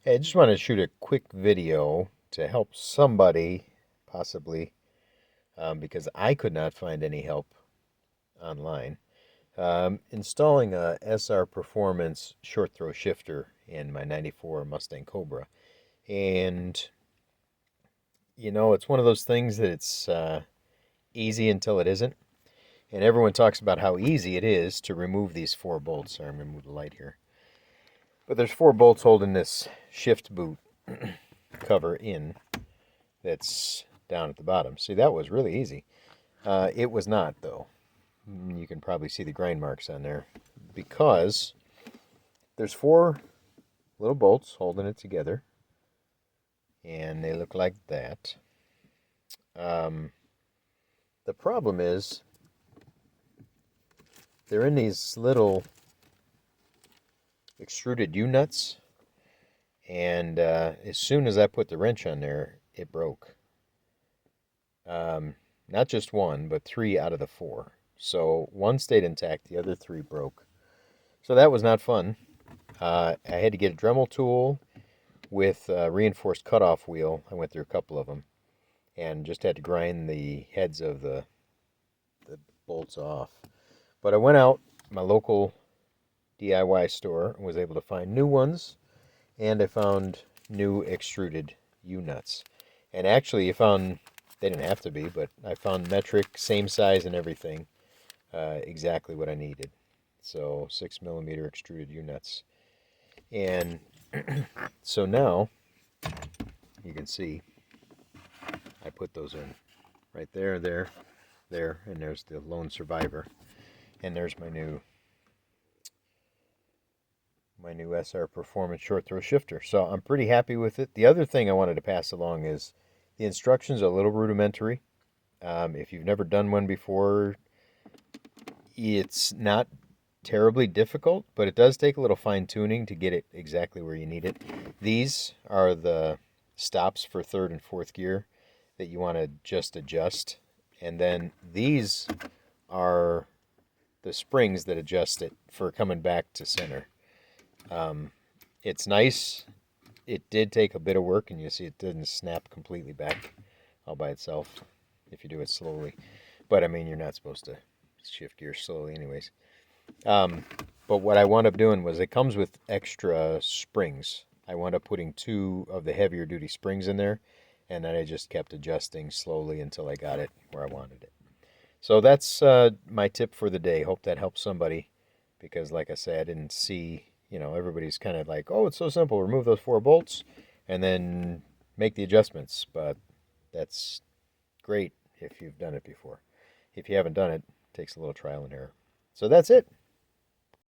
Hey, I just wanted to shoot a quick video to help somebody, possibly, because I could not find any help online. Installing a SR Performance short throw shifter in my 94 Mustang Cobra. And, it's one of those things that it's easy until it isn't. And everyone talks about how easy it is to remove these four bolts. Sorry, I'm going to move the light here. But there's four bolts holding this shift boot cover in. That's down at the bottom. See, that was really easy. It was not, though. You can probably see the grind marks on there because there's four little bolts holding it together, and they look like that. Um, the problem is they're in these little extruded U-nuts, and as soon as I put the wrench on there, it broke. Not just one, but three out of the four. So one stayed intact, the other three broke. So that was not fun. I had to get a Dremel tool with a reinforced cutoff wheel. I went through a couple of them and just had to grind the heads of the bolts off. But I went out my local DIY store and was able to find new ones, and I found new extruded U-nuts. And actually, they didn't have to be, but I found metric, same size and everything, exactly what I needed. So 6 millimeter extruded U-nuts. And so now you can see I put those in right there, there, and there's the lone survivor. And there's my new SR Performance short throw shifter. So I'm pretty happy with it. The other thing I wanted to pass along is the instructions are a little rudimentary. If you've never done one before, it's not terribly difficult, but it does take a little fine tuning to get it exactly where you need it. These are the stops for third and fourth gear that you want to just adjust. And then these are the springs that adjust it for coming back to center. It's nice. It did take a bit of work, and you see it didn't snap completely back all by itself if you do it slowly. But I mean, you're not supposed to shift gears slowly, anyways. Um, but what I wound up doing was it comes with extra springs. I wound up putting two of the heavier duty springs in there, and then I just kept adjusting slowly until I got it where I wanted it. So that's my tip for the day. Hope that helps somebody because, like I said, I didn't see, everybody's kind of like, oh, it's so simple. Remove those four bolts and then make the adjustments. But that's great if you've done it before. If you haven't done it, it takes a little trial and error. So that's it.